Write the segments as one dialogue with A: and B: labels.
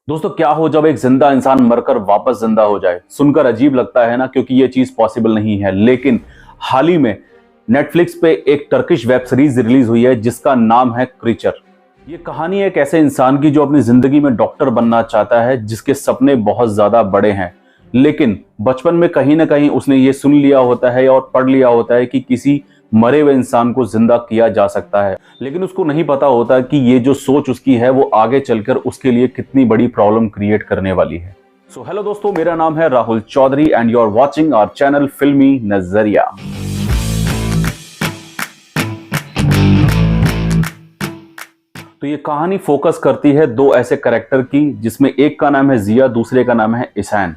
A: दोस्तों क्या हो जब एक जिंदा इंसान मरकर वापस जिंदा हो जाए। सुनकर अजीब लगता है ना, क्योंकि ये चीज पॉसिबल नहीं है। लेकिन हाल ही में नेटफ्लिक्स पे एक टर्किश वेब सीरीज रिलीज हुई है जिसका नाम है क्रीचर। ये कहानी है एक ऐसे इंसान की जो अपनी जिंदगी में डॉक्टर बनना चाहता है, जिसके सपने बहुत ज्यादा बड़े हैं। लेकिन बचपन में कहीं ना कहीं उसने ये सुन लिया होता है और पढ़ लिया होता है कि किसी मरे हुए इंसान को जिंदा किया जा सकता है। लेकिन उसको नहीं पता होता कि ये जो सोच उसकी है वो आगे चलकर उसके लिए कितनी बड़ी प्रॉब्लम क्रिएट करने वाली है। सो हेलो दोस्तों, मेरा नाम है Rahul Chaudhary and you are watching our channel Filmi Nazariya. तो ये कहानी फोकस करती है दो ऐसे कैरेक्टर की, जिसमें एक का नाम है जिया, दूसरे का नाम है ईशान।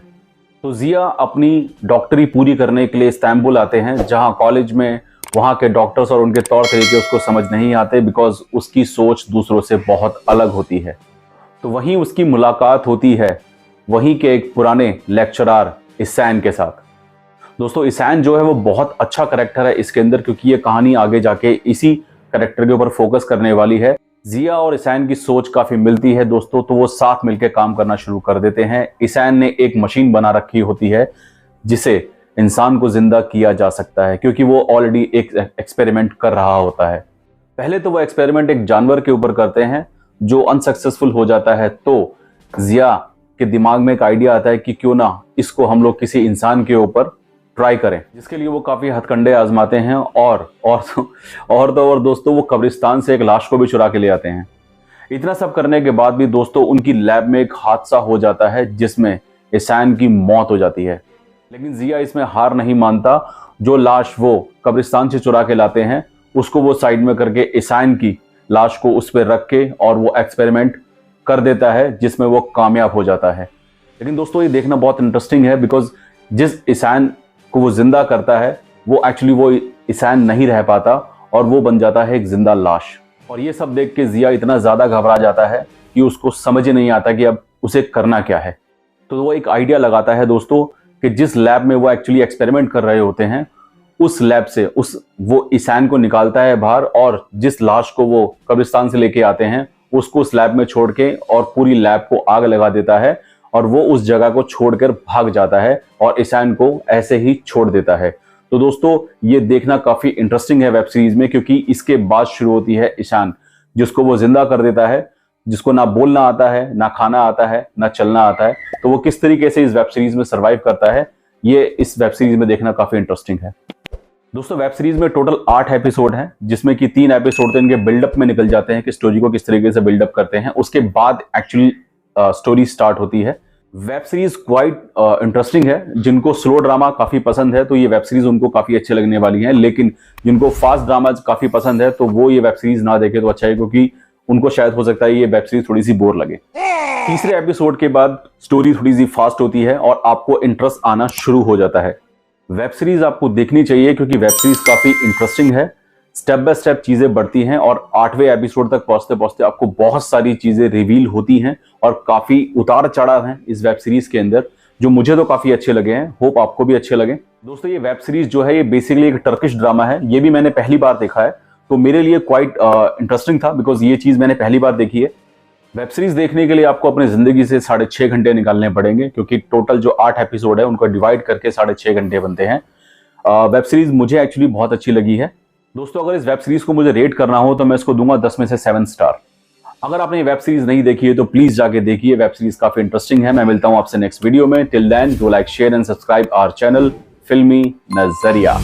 A: तो जिया अपनी डॉक्टरी पूरी करने के लिए इस्तांबुल आते हैं, जहां कॉलेज में वहां के डॉक्टर्स और उनके तौर तरीके उसको समझ नहीं आते, बिकॉज उसकी सोच दूसरों से बहुत अलग होती है। तो वहीं उसकी मुलाकात होती है वहीं के एक पुराने लेक्चरर ईशान के साथ। दोस्तों ईशान जो है वो बहुत अच्छा करेक्टर है इसके अंदर, क्योंकि ये कहानी आगे जाके इसी करेक्टर के ऊपर फोकस करने वाली है। जिया और ईशान की सोच काफी मिलती है दोस्तों, तो वो साथ मिलकर काम करना शुरू कर देते हैं। ईशान ने एक मशीन बना रखी होती है जिसे इंसान को जिंदा किया जा सकता है, क्योंकि वो ऑलरेडी एक एक्सपेरिमेंट कर रहा होता है। पहले तो वो एक्सपेरिमेंट एक जानवर के ऊपर करते हैं जो अनसक्सेसफुल हो जाता है। तो जिया के दिमाग में एक आइडिया आता है कि क्यों ना इसको हम लोग किसी इंसान के ऊपर ट्राई करें, जिसके लिए वो काफी हथकंडे आजमाते हैं और दोस्तों वो कब्रिस्तान से एक लाश को भी चुरा के ले आते हैं। इतना सब करने के बाद भी दोस्तों उनकी लैब में एक हादसा हो जाता है जिसमें ईशान की मौत हो जाती है। लेकिन जिया इसमें हार नहीं मानता। जो लाश वो कब्रिस्तान से चुरा के लाते हैं उसको वो साइड में करके ईशान की लाश को उस पर रख के और वो एक्सपेरिमेंट कर देता है, जिसमें वो कामयाब हो जाता है। लेकिन दोस्तों ये देखना बहुत इंटरेस्टिंग है, बिकॉज जिस ईशान को वो जिंदा करता है वो एक्चुअली वो ईशान नहीं रह पाता और वो बन जाता है एक जिंदा लाश। और ये सब देख के जिया इतना ज्यादा घबरा जाता है कि उसको समझ ही नहीं आता कि अब उसे करना क्या है। तो वो एक आइडिया लगाता है दोस्तों कि जिस लैब में वो एक्चुअली एक्सपेरिमेंट कर रहे होते हैं उस लैब से वो ईशान को निकालता है बाहर, और जिस लाश को वो कब्रिस्तान से लेके आते हैं उसको उस लैब में छोड़ के और पूरी लैब को आग लगा देता है, और वो उस जगह को छोड़कर भाग जाता है और ईशान को ऐसे ही छोड़ देता है। तो दोस्तों ये देखना काफी इंटरेस्टिंग है वेब सीरीज में, क्योंकि इसके बाद शुरू होती है ईशान, जिसको वो जिंदा कर देता है, जिसको ना बोलना आता है, ना खाना आता है, ना चलना आता है। तो वो किस तरीके से इस वेब सीरीज में सरवाइव करता है, ये इस वेब सीरीज में देखना काफी इंटरेस्टिंग है। दोस्तों वेब सीरीज में टोटल 8 एपिसोड हैं, जिसमें कि 3 एपिसोड तो इनके बिल्डअप में निकल जाते हैं कि स्टोरी को किस तरीके से बिल्डअप करते हैं। उसके बाद एक्चुअली स्टोरी स्टार्ट होती है। वेब सीरीज क्वाइट इंटरेस्टिंग है। जिनको स्लो ड्रामा काफी पसंद है तो ये वेब सीरीज उनको काफी अच्छे लगने वाली है, लेकिन जिनको फास्ट ड्रामा काफी पसंद है तो वो ये वेब सीरीज ना देखे तो अच्छा है, क्योंकि उनको शायद हो सकता है ये वेब सीरीज थोड़ी सी बोर लगे। तीसरे एपिसोड के बाद स्टोरी थोड़ी सी फास्ट होती है और आपको इंटरेस्ट आना शुरू हो जाता है। वेब सीरीज आपको देखनी चाहिए, क्योंकि वेब सीरीज काफी इंटरेस्टिंग है। स्टेप बाय स्टेप चीजें बढ़ती हैं और 8वें एपिसोड तक पहुंचते पहुंचते आपको बहुत सारी चीजें रिवील होती हैं और काफी उतार चढ़ाव हैं इस वेब सीरीज के अंदर, जो मुझे तो काफी अच्छे लगे हैं। होप आपको भी अच्छे लगे। दोस्तों ये वेब सीरीज जो है ये बेसिकली एक टर्किश ड्रामा है। ये भी मैंने पहली बार देखा है, तो मेरे लिए क्वाइट इंटरेस्टिंग था, बिकॉज ये चीज मैंने पहली बार देखी है। वेब सीरीज देखने के लिए आपको अपनी जिंदगी से 6.5 घंटे निकालने पड़ेंगे, क्योंकि टोटल जो 8 एपिसोड है उनको डिवाइड करके 6.5 घंटे बनते हैं। वेब सीरीज मुझे एक्चुअली बहुत अच्छी लगी है। दोस्तों अगर इस वेब सीरीज को मुझे रेट करना हो तो मैं इसको दूंगा 10 में से 7 स्टार। अगर आपने ये वेब सीरीज नहीं देखी है तो प्लीज जाके देखिए, वेब सीरीज काफी इंटरेस्टिंग है। मैं मिलता हूं आपसे नेक्स्ट वीडियो में। Till then do like, share and subscribe our channel Filmi नजरिया।